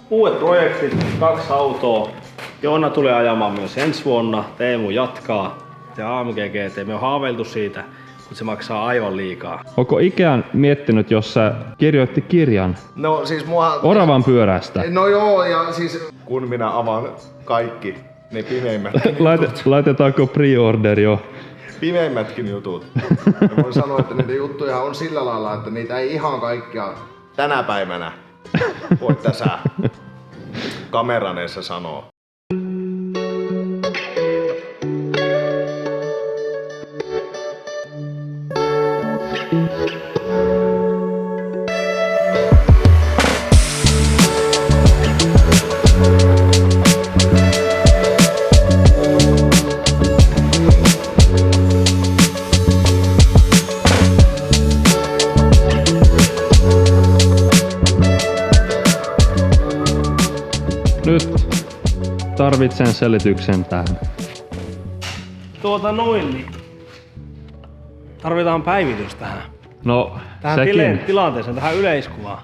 Uudet projektit, 2 autoa. Joona tulee ajamaan myös ensi vuonna, Teemu jatkaa ja AMG GT. Me on haaveiltu siitä, mutta se maksaa aivan liikaa. Onko ikään miettinyt, jos sä kirjoitti kirjan No siis oravan pyörästä? No joo, ja siis kun minä avaan kaikki ne Laitetaanko pre-order jo? pimeimmätkin jutut. Ja voin sanoa, että niitä juttuja on sillä lailla, että niitä ei ihan kaikkia tänä päivänä voi tässä kameran edessä sanoa. Nyt tarvitsen selityksen tähän. Niin tarvitaan päivitys tähän. No, Tähän sekin. tilanteeseen, tähän yleiskuvaan.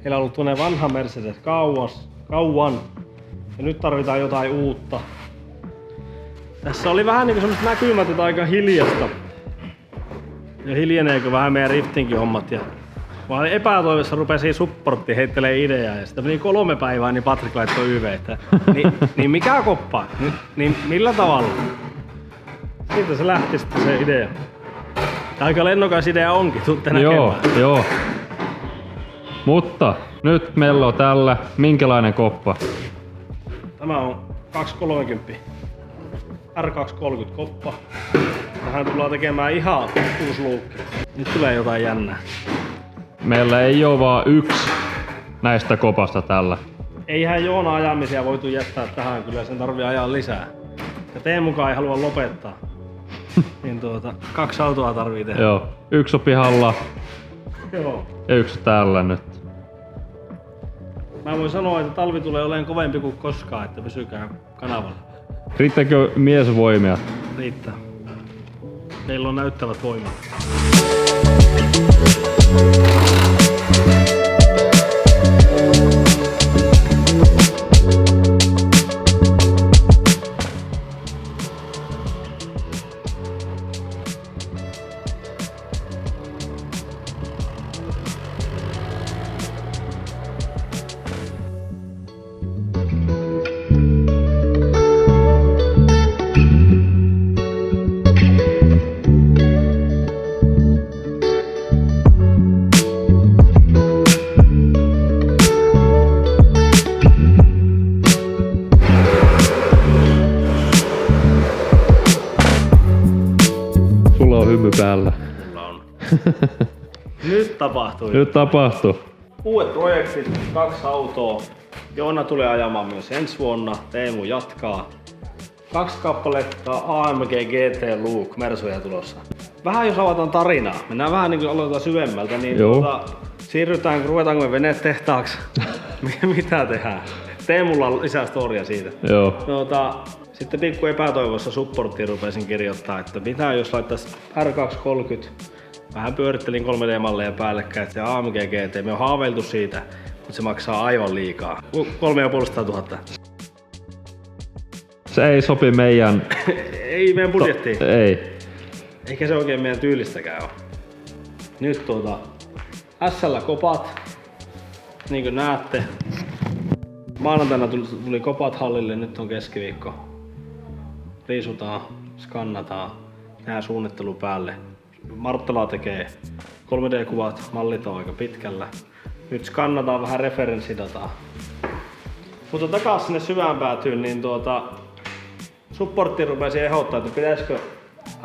Meillä on ollut tuonne vanha Mercedes kauan. Ja nyt tarvitaan jotain uutta. Tässä oli vähän niinku semmoset näkymät, että aika hiljasta. Ja hiljeneekö vähän meidän Riftinkin hommat. Ja vaan epätoivossa rupesi supportti heittelee ideaa. Ja sitten meni 3 päivää, niin Patrik laittoi YV:tä. Niin mikä koppa? Niin millä tavalla? Siitä se lähti sitten se idea. Aika lennokas idea onkin, tuutte näkemään. Joo. Mutta nyt meillä on tällä minkälainen koppa? Tämä on 230. R230 koppa. Tähän tullaan tekemään ihan uusi luukki. Nyt tulee jotain jännää. Meillä ei ole vaan yksi näistä kopasta tällä. Eihän Joona ajamisia voitu jättää tähän, kyllä sen tarvii ajaa lisää. Ja Teemukaan ei halua lopettaa. Niin 2 autoa tarvii tehdä. Joo, yksi on pihalla Joo. ja yksi täällä nyt. Mä voin sanoa, että talvi tulee olemaan kovempi kuin koskaan, että pysykää kanavalla. Riittääkö miesvoimia? Riittää. Meillä on näyttävät voimat. Sulla on hymy päällä. Mulla on. Nyt tapahtuu. Nyt tapahtuu. Uudet projektit, 2 autoa. Joona tulee ajamaan myös ensi vuonna, Teemu jatkaa. 2 kappaletta AMG GT Luke Mersuja tulossa. Vähän jos avataan tarinaa, mennään vähän niin kuin aloitetaan syvemmältä, niin ruvetaanko me venetehtaaksi? Mitä tehdään? Teemulla on lisää storia siitä. Joo. Sitten pikku epätoivossa supporttiin rupesin kirjoittaa, että mitä jos laittaisi R230. Vähän pyörittelin 3D-malleja päällekkäin ja AMG GT. Me on haaveiltu siitä, mutta se maksaa aivan liikaa. 350 000. Se ei sopi meidän... Ei meidän budjettiin. Ei. Eikä se oikein meidän tyylistäkään ole. Nyt SL-kopat, niin kuin näette. Maanantaina tuli kopat hallille, nyt on keskiviikko. Riisutaan, skannataan, tehdään suunnittelu päälle. Marttala tekee 3D-kuvat, mallit on aika pitkällä. Nyt skannataan vähän referenssidataa. Mutta takas sinne syvään päätyyn, niin supportti rupesi ehdottaa, että pitäisikö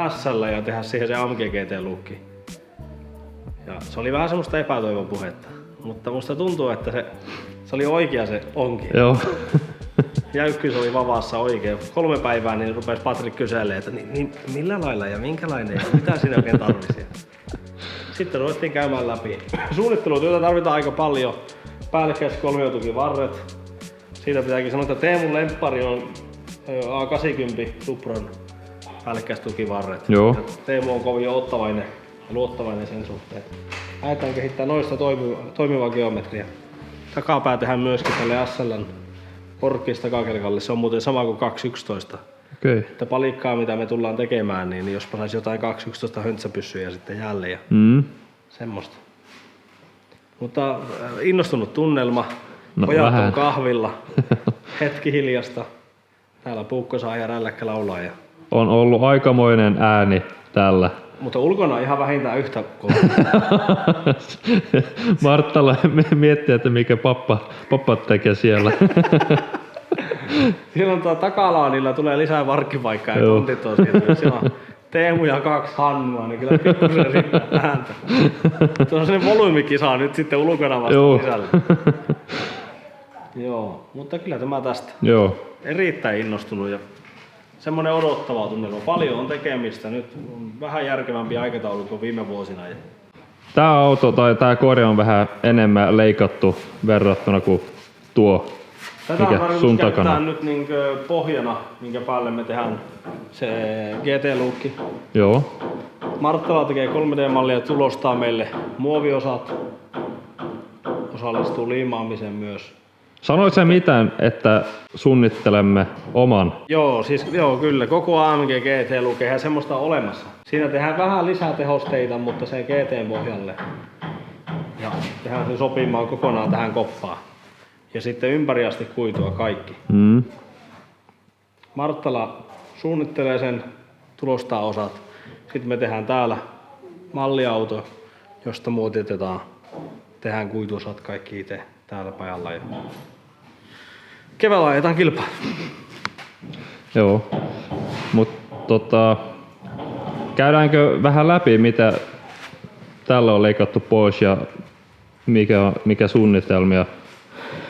SL ja tehdä siihen se AMG GT-luukki. Ja se oli vähän semmoista epätoivon puhetta. Mutta musta tuntuu, että se oli oikea se onkin. Joo. Jäykkyys oli vavassa oikein. 3 päivää niin rupesi Patrik kyselemään, että millä lailla ja minkälainen ja mitä siinä oikein tarvisi. Sitten ruvettiin käymään läpi. Suunnittelutyötä tarvitaan aika paljon. Päällekkäiset kolmiotukivarret. Siitä pitääkin sanoa, että Teemun lemppari on A80 Supran päällekkäistukivarret. Joo. Ja Teemu on kovin ottavainen ja luottavainen sen suhteen. Lähdetään kehittämään noista toimivaa geometriaa. takapää tehdään myöskin tälle SL:n korkeista takakelkalle. Se on muuten sama kuin 2.11. Okei. Että palikkaa mitä me tullaan tekemään, niin jospa saisi jotain 2.11 höntsäpyssyjä sitten jälleen ja semmoista. Mutta innostunut tunnelma. No, Pojat vähän. on kahvilla. Hetki hiljasta. Täällä Puukko saa ja rälläkkä laulaa. Ja... On ollut aikamoinen ääni tällä. Mutta ulkona ihan vähintään yhtä kova. Marttala miettii, että mikä pappa tekee siellä. Siellä on takalaanilla tulee lisää varkkipaikkaa ja kontit on siellä. Siellä on Teemu ja 2 Hannua, niin kyllä pikkusen riittää ääntä. Tuo on sellainen volyymikisa nyt sitten ulkona vasta sisällä. Joo, mutta kyllä tämä tästä. Joo. Erittäin innostunut ja semmoinen odottava tunnelma. Paljon on tekemistä. Nyt on vähän järkevämpi aikataulu kuin viime vuosina. Tää auto tai tää korja on vähän enemmän leikattu verrattuna kuin tuo, Tätä mikä on tarkoitus sun käyttää takana. nyt niinkö pohjana, minkä päälle me tehdään se GT-luukki. Joo. Marttala tekee 3D-mallia ja tulostaa meille muoviosat. Osallistuu liimaamiseen myös. Sanoit sä mitään, että suunnittelemme oman? Joo, siis joo kyllä. Koko AMG GT-luukki eihän semmoista ole olemassa. Siinä tehdään vähän lisää tehosteita, mutta se GT-pohjalle. Ja tehdään sen sopimaan kokonaan tähän koppaan. Ja sitten ympäri asti kuitua kaikki. Marttala suunnittelee sen, tulostaa osat. Sitten me tehdään täällä malliauto, josta muotitetaan. Tehdään kuituosat kaikki itse täällä pajalla. Ja keväällä ajetaan kilpaa. Joo. Mut käydäänkö vähän läpi, mitä tällä on leikattu pois ja mikä suunnitelmia?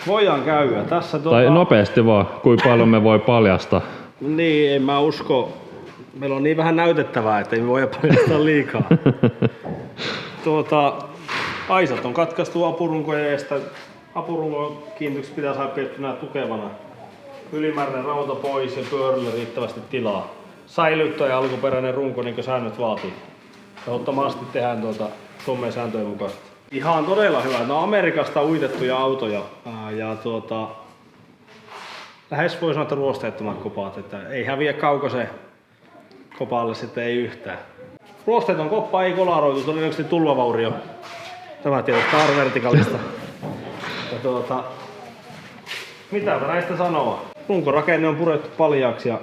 Voidaan käydä. Tässä Tai nopeasti vaan, kuinka paljon me voi paljastaa. Niin, en mä usko. Meillä on niin vähän näytettävää, että ei me voida paljastaa liikaa. Aisat on katkaistu apurunkojen edestä. Apurungon kiinnitykset pitää saada pidetty tukevana. Ylimääräinen rauta pois ja pyörille riittävästi tilaa. Säilyttää ja alkuperäinen runko, niin kuin säännöt vaatii. Ehdottomasti tehdään Suomen sääntöjen mukaisesti. Ihan todella hyvä. No Amerikasta uitettuja autoja ja lähes voi sanoa, että ruosteettomat kopaat, että ei häviä kaukosen kopalle sitten ei yhtään. Ruosteeton koppa ei kolaroitu, todennäköisesti tulvavaurio. Tämä tietysti Star Verticalista. Ja mitä näistä sanoa? Runkorakenne on purettu paljaaksi ja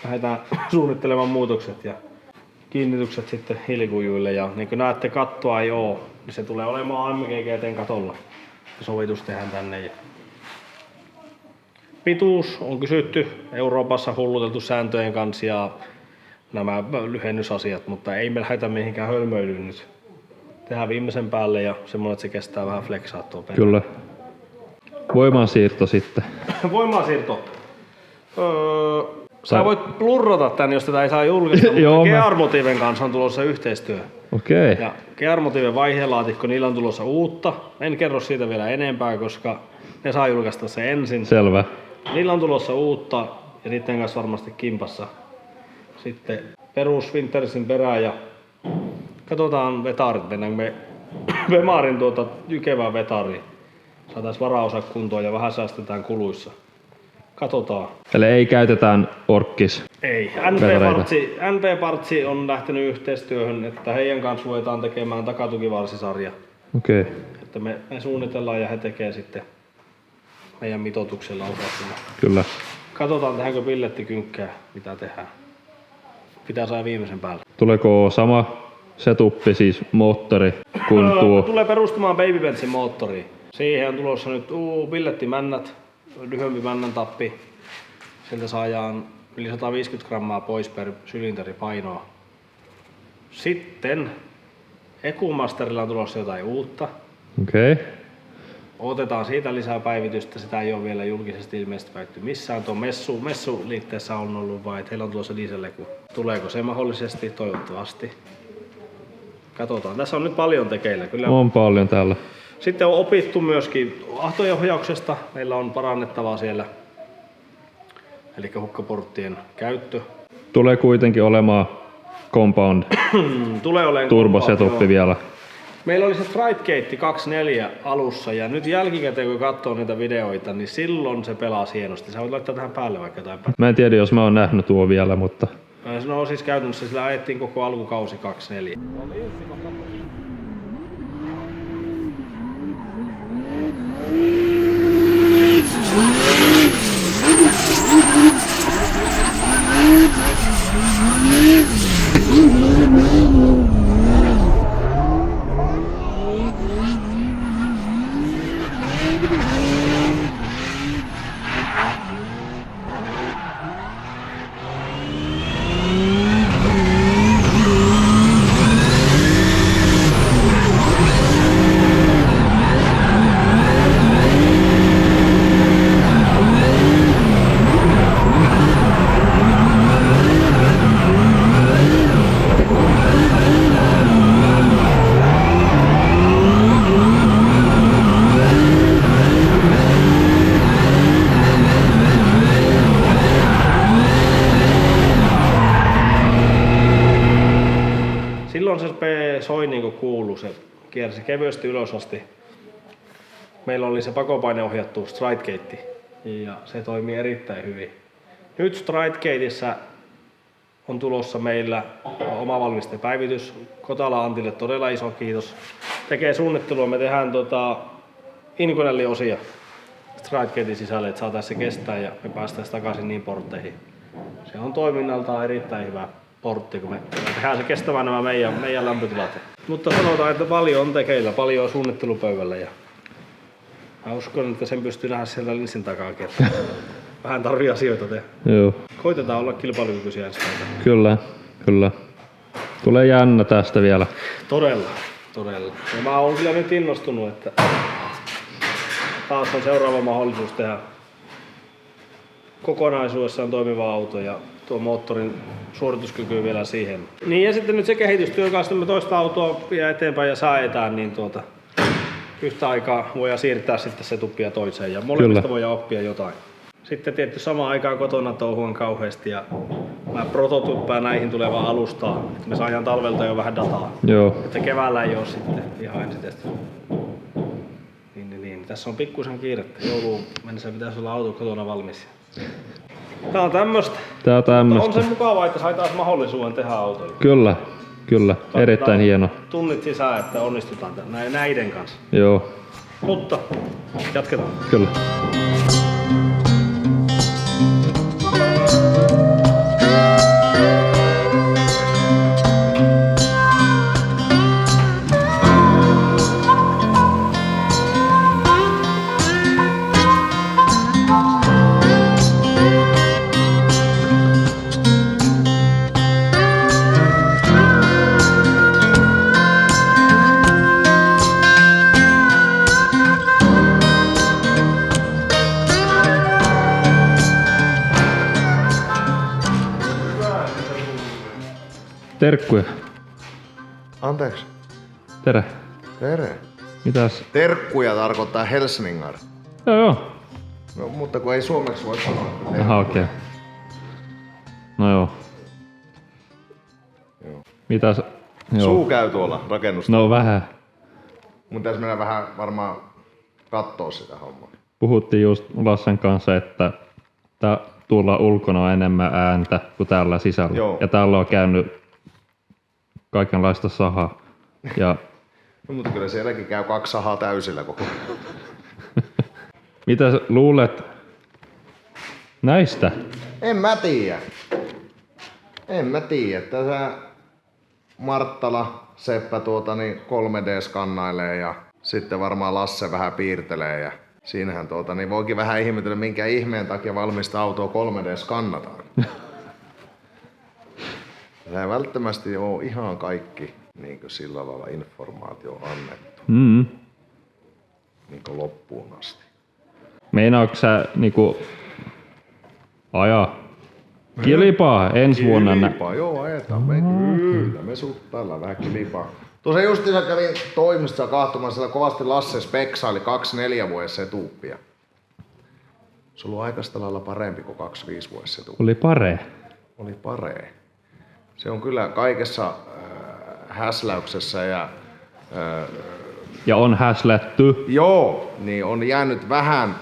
lähdetään suunnittelemaan muutokset ja kiinnitykset sitten hiilikujuille. Ja niin kuin näette, kattoa ei oo, niin se tulee olemaan AMG GT:n katolla. Ja sovitus tehdään tänne. Ja pituus on kysytty, Euroopassa hulluteltu sääntöjen kanssa ja nämä lyhennysasiat, mutta ei me lähdetä mihinkään hölmöilyyn nyt. Tehdään viimeisen päälle ja semmoinen, että se kestää vähän flexaattoa. Kyllä. Voimansiirto sitten. Voimansiirto. Sä voit plurrata tän, jos tätä ei saa julkaista, Joo, mutta Gearmotiven kanssa on tulossa yhteistyö. Okei. Ja Gearmotiven vaihelaatikko, niillä on tulossa uutta. En kerro siitä vielä enempää, koska ne saa julkaista se ensin. Selvä. Niillä on tulossa uutta ja niiden kanssa varmasti kimpassa. Sitten perus Wintersin perään ja katsotaan vetaarit. Mennäänkö me Vemarin jykevään vetariin. Saataisiin varaosa kuntoon ja vähän säästetään kuluissa. Katsotaan. Eli ei käytetään orkkis. Ei. NP-partsi on lähtenyt yhteistyöhön, että heidän kanssa voidaan tekemään takatukivarsisarja. Okei. Että me suunnitellaan ja he tekee sitten meidän mitoituksella osattuna. Kyllä. Katsotaan tehdäänkö pillettikynkkää, mitä tehdään. Pitää saada viimeisen päälle. Tuleeko sama setuppi, siis moottori, kuin tuo? Tulee perustumaan Baby Benzin moottoriin. Siihen on tulossa nyt pillettimännät, lyhyempi männän tappi. Sieltä saadaan yli 150 grammaa pois per sylinteri painoa. Sitten EcoMasterilla on tulossa jotain uutta. Okei. Otetaan siitä lisää päivitystä, sitä ei ole vielä julkisesti ilmeisesti päivitty missään. Tuo messuliitteessä on ollut vai, että heillä on tulossa dieselleku. Tuleeko se mahdollisesti? Toivottavasti. Katsotaan. Tässä on nyt paljon tekeillä. Kyllä. On paljon täällä. Sitten on opittu myöskin ahtojohjauksesta. Meillä on parannettavaa siellä. Eli hukkaporttien käyttö. Tulee kuitenkin olemaan compound Tulee olemaan turbosetuppi vielä. Meillä oli se Stridegate 24 alussa ja nyt jälkikäteen kun katsoo niitä videoita, niin silloin se pelasi hienosti. Sä voit laittaa tähän päälle vaikka jotain. Mä en tiedä, jos mä oon nähnyt tuo vielä, mutta... No siis käytännössä sillä ajettiin koko alkukausi 24. Silloin se soi niinku kuuluu, se kiersi kevyesti ylös asti. Meillä oli se pakopaine ohjattu Stridegate ja se toimii erittäin hyvin. Nyt Stridegateissa on tulossa meillä oma valmistepäivitys. Kotala Antille todella iso kiitos. Tekee suunnittelua, me tehdään Inconelli-osia Stridegatein sisälle, että saataisiin se kestää ja me päästäisiin takaisin niin portteihin. Se on toiminnaltaan erittäin hyvä portti, kun me tehdään se kestämään nämä meidän lämpötilat. Mutta sanotaan, että paljon on tekeillä, paljon on suunnittelupöydällä ja mä uskon, että sen pystyy nähdä sieltä linssin takaakin. Vähän tarvii asioita tehdä. Joo. Koitetaan olla kilpailukykyisiä ensi kertaa. Kyllä, kyllä. Tulee jännä tästä vielä. Todella, todella. Ja mä oon kyllä nyt innostunut, että taas on seuraava mahdollisuus tehdä kokonaisuudessaan toimiva auto ja tuo moottorin suorituskyky vielä siihen. Niin ja sitten nyt se kehitystyö kanssa, me toista autoa vie eteenpäin ja säädetään, niin yhtä aikaa voidaan siirtää sitten setupia toiseen ja molemmista voidaan oppia jotain. Sitten tietty samaan aikaan kotona touhuan kauheasti ja mä prototyyppään näihin tulevaa alustaa, että me saadaan talvelta jo vähän dataa. Joo. Että keväällä ei oo sitten ihan ensitesti. Niin. Tässä on pikkuisen kiirettä. Jouluun mennessä pitäisi olla auto kotona valmis. Tää on tämmöstä. On se mukavaa, että sai taas mahdollisuuden tehdä autoja. Kyllä, kyllä. Erittäin hieno. Tunnit sisään, että onnistutaan näiden kanssa. Joo. Mutta jatketaan. Kyllä. Terkkuja. Anteeksi. Tere. Tere. Mitäs? Terkkuja tarkoittaa Helsningar. Joo. No, mutta kun ei suomeksi voi sanoa. Aha, okei. No joo. Mitäs? Joo. Suu käy tuolla rakennusta. No vähän. Mun pitäisi mennä vähän varmaan kattoo sitä hommaa. Puhuttiin just Lassen kanssa, että tuolla ulkona on enemmän ääntä kuin täällä sisällä. Joo. Ja täällä on käynyt kaikenlaista sahaa. Ja No, mutta kyllä sielläkin käy 2 sahaa täysillä koko ajan. mitä sä luulet näistä? En mä tiedä. Tässä Marttala, Seppä 3D-skannailee ja sitten varmaan Lasse vähän piirtelee ja siinähän voikin vähän ihmetellä, minkä ihmeen takia valmista autoa 3D-skannataan. Tämä ei välttämättä ole ihan kaikki niin sillä lailla informaatio annettu niin loppuun asti. Meinaatko sä niinku ajaa kilpaa ensi vuonna? Kilpaa, joo ajetaan me. Kyllä me suttaillaan vähän kilpaa. Tuossa justiinsa kävin toimistossa kahtomaan, siellä kovasti Lasse speksaili 24 vuodessa etuuppia. Se on ollut aikaista lailla parempi kuin 25 vuodessa etuuppia. Oli paree. Se on kyllä kaikessa häsläyksessä ja Ja on häslätty. Joo, niin on jäänyt vähän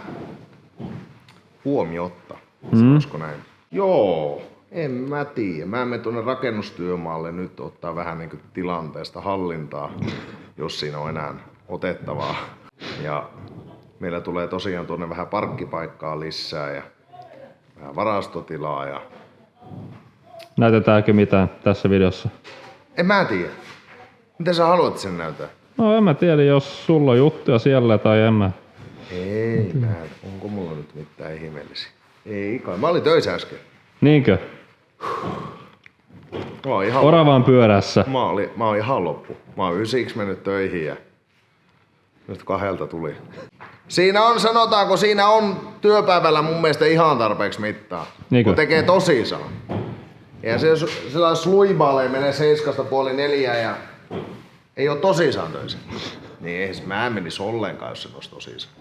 huomiotta, sanoisiko näin. Joo, en mä tiedä. Mä menen tuonne rakennustyömaalle nyt ottaa vähän niin kuin tilanteesta hallintaa, jos siinä on enää otettavaa. Ja meillä tulee tosiaan tuonne vähän parkkipaikkaa lisää ja vähän varastotilaa. Ja... Näytetäänkö mitään tässä videossa? En mä tiedä. Miten sä haluat sen näyttää? No en mä tiedä, jos sulla on juttuja siellä tai en mä. Ei, onko mulla nyt mitään ihmeellisiä? Ei kai. Mä olin töissä äsken. Niinkö? Mä oon ihan, Oravan pyörässä. mä oon ihan loppu. Mä oon 9 mennyt töihin ja nyt 2 tuli. Siinä on, sanotaanko, siinä on työpäivällä mun mielestä ihan tarpeeksi mittaa. Niinkö? Kun tekee tosissaan. Ja se sellainen sluibaalle menee 3:30 ja ei oo tosissaan töissä. Niin ei mä en menis ollenkaan, jos se olisi tosissaan.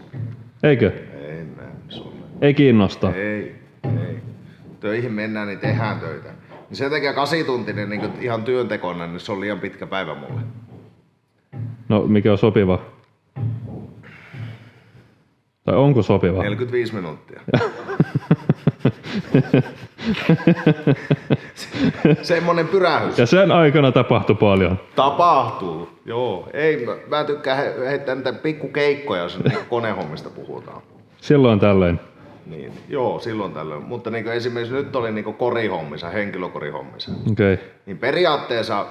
Eikö? Ei mä en menis ollenkaan. Ei kiinnosta. Ei. Töihin mennään, niin tehdään töitä. Niin sen takia 8-tuntinen niin ihan työntekona, niin se on liian pitkä päivä mulle. No mikä on sopiva? Tai onko sopiva? 45 minuuttia. Semmonen pyrähys. Ja sen aikana tapahtui paljon. Tapahtuu, joo. Ei, mä tykkään heittää niitä pikkukeikkoja, jos konehommista puhutaan. Silloin tällöin. Niin, joo, silloin tällöin. Mutta niin esimerkiksi nyt oli niin korihommissa, henkilökorihommissa. Okei. Okay. Niin periaatteessa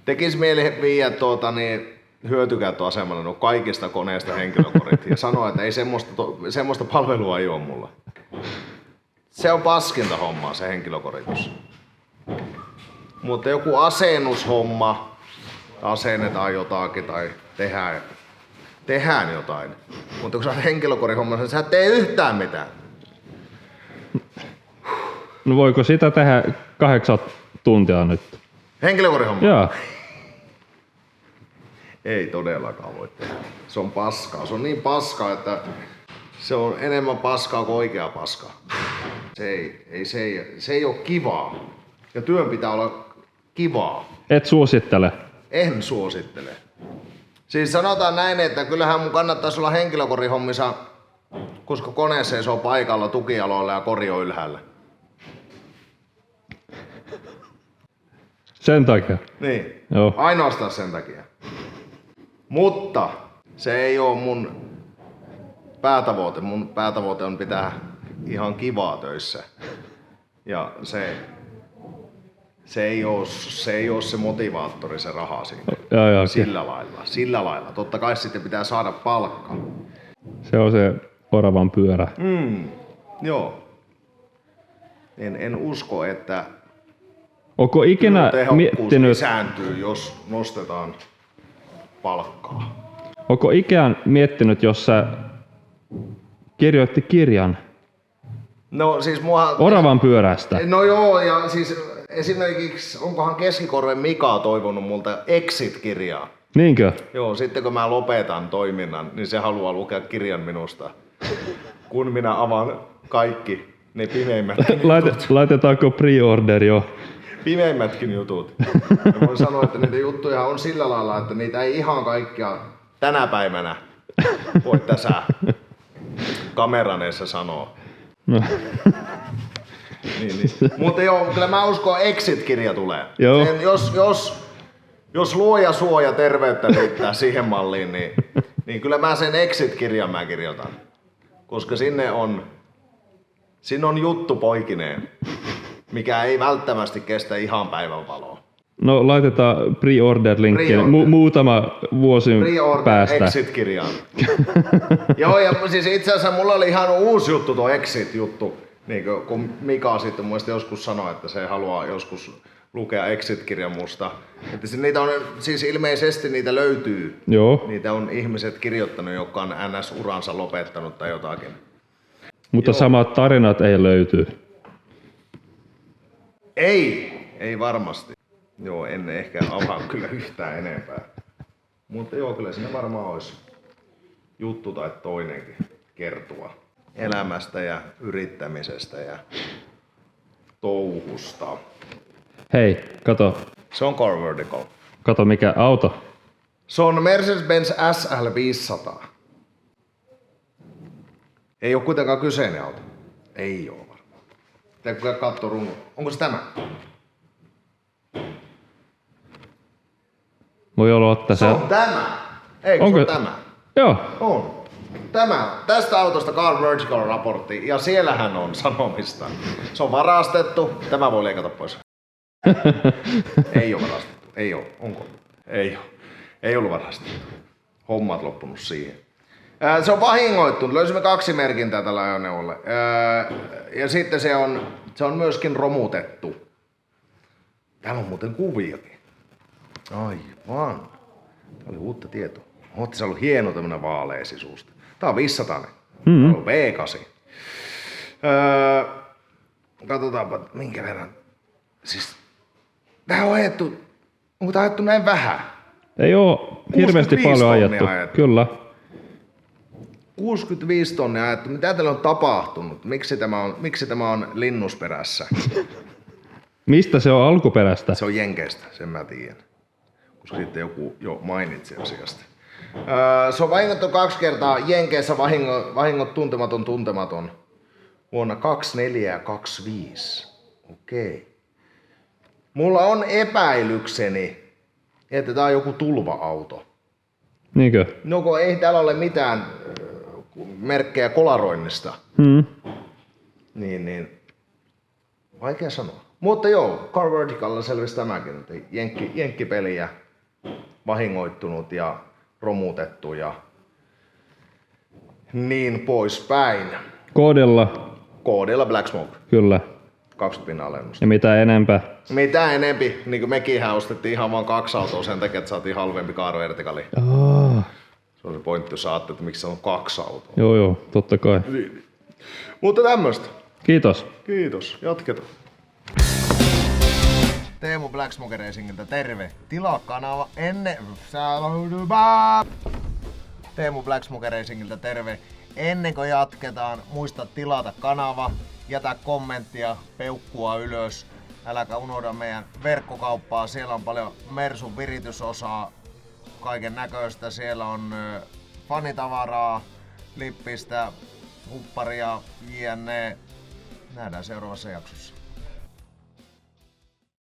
tekisi mieli viiä hyötykäyttöasemalla kaikista koneista henkilökorit ja sanoa, että ei semmoista palvelua ei ole mulla. Se on paskinta hommaa se henkilökoritus. Mutta joku asennushomma, asennetaan jotakin tai tehdään jotain. Mutta kun sä oot henkilökorihommassa, niin sä et tee yhtään mitään. No voiko sitä tehdä 8 tuntia nyt? Henkilökorihomma? Joo. Ei todellakaan voi tehdä. Se on paskaa. Se on niin paskaa, että se on enemmän paskaa kuin oikea paskaa. Se ei ole kivaa. Ja työn pitää olla kivaa. Et suosittele. En suosittele. Siis sanotaan näin, että kyllähän mun kannattaisi olla henkilökorihommissa, koska kone seisoo paikalla tukijaloilla ja kori on ylhäällä. Sen takia. Niin. Joo. Ainoastaan sen takia. Mutta se ei ole mun päätavoite. Mun päätavoite on pitää ihan kivaa töissä. Ja se ei ole se motivaattori, se raha siinä. Joo, Sillä lailla. Totta kai sitten pitää saada palkkaa. Se on se oravan pyörä. Joo. En usko, että Onko ikinä tehokkuus miettinyt, lisääntyy, jos nostetaan palkkaa. onko ikään miettinyt, jos sä kirjoitti kirjan No siis oravan pyörästä? No joo, ja siis esimerkiksi onkohan Keskikorven Mika toivonut multa Exit-kirjaa. Niinkö? Joo, sitten kun mä lopetan toiminnan, niin se haluaa lukea kirjan minusta. Kun minä avaan kaikki ne pimeimmätkin jutut. Laitetaanko pre-order jo? Pimeimmätkin jutut. Ja voin sanoa, että niitä juttuja on sillä lailla, että niitä ei ihan kaikkia tänä päivänä voi tässä kameran edessä sanoa. No. Niin. Mutta joo, kyllä mä uskon, Exit-kirja tulee. Joo. Jos luoja suoja terveyttä riittää siihen malliin, niin kyllä mä sen Exit-kirjan mä kirjoitan. Koska sinne on juttu poikineen, mikä ei välttämättä kestä ihan päivänvaloa. No laitetaan pre-order-linkki Pre-order. muutama vuosi päästä. Exit-kirjaan. Joo, ja siis itse asiassa mulla oli ihan uusi juttu tuo Exit-juttu. Niin kun Mika sitten mun mielestä joskus sanoi, että se haluaa joskus lukea Exit-kirjan musta. Että niitä on, siis ilmeisesti niitä löytyy. Joo. Niitä on ihmiset kirjoittanut, jotka on NS-uransa lopettanut tai jotakin. Mutta samat tarinat ei löyty. Ei varmasti. Joo, en ehkä avaa kyllä yhtään enempää. Mutta joo, kyllä siinä varmaan olisi juttu tai toinenkin kertoa elämästä ja yrittämisestä ja touhusta. Hei, kato. Se on Core Vertical. Kato mikä auto. Se on Mercedes-Benz SL 500. Ei oo kuitenkaan kyseinen auto. Ei oo varmaan. Pitääkö katsoa runko? Onko se tämä? Voi olla ottaa Se on tämä! Eikö Onko? se on tämä? Joo. On. Tästä autosta Car Vertical raportti, ja siellähän on sanomista. Se on varastettu. Tämä voi leikata pois. Ei ole varastettu. Ei ole. Onko? Ei ole. Ei ollut varastettu. Hommat loppunut siihen. Se on vahingoittunut. Löysimme 2 merkintää tällä ajoneuvolle. Ja sitten se on myöskin romutettu. Täällä on muuten kuviakin. Aivan. Tää oli uutta tietoa. Ootte se ollut hieno tämmönen vaalea sisusta. Tää on 500. Tää on V8. Katsotaanpa minkä verran. Siis tää on ajettu. Onko tää ajettu näin vähän? Ei oo hirveästi 65 paljon tonnia ajettu. ajettu. Kyllä. 65 tonnia ajettu. Mitä täällä on tapahtunut? Miksi tämä on linnusperässä? Mistä se on alkuperäistä? Se on Jenkeistä, sen mä tiedän. Koska sitten joku jo mainitsi asiasta. Se on vahingoittu 2 kertaa. Jenkeissä vahingot tuntematon. Vuonna 24 ja 25. Okei. Mulla on epäilykseni, että tää on joku tulva-auto. Niinkö? No kun ei täällä ole mitään merkkejä kolaroinnista. Niin. Vaikea sanoa. Mutta joo, Car Verticalla selvisi tämäkin, että jenkkipeliä vahingoittunut ja romutettu ja niin poispäin. Koodilla Black Smoke. kyllä. 20% alennusta. Ja mitä enempää. Mitä enempi, niin kuin mekinhän ostettiin ihan vaan 2 autoa sen takia, että saatiin halvempi Car Verticali. Se on se pointti, jos ajattelet, että miksi se on 2 autoa. Joo, totta kai. Mutta tämmöstä. Kiitos. Kiitos, jatketaan. Teemu Black Smoke Racingiltä terve. Tilaa kanava ennen... Teemu Black Smoke Racingiltä terve. Ennen kuin jatketaan, muista tilata kanava, jätä kommenttia, peukkua ylös. Äläkä unohda meidän verkkokauppaa, siellä on paljon Mersun viritysosaa, kaiken näköistä. Siellä on fanitavaraa, lippistä, hupparia, jne. Nähdään seuraavassa jaksossa.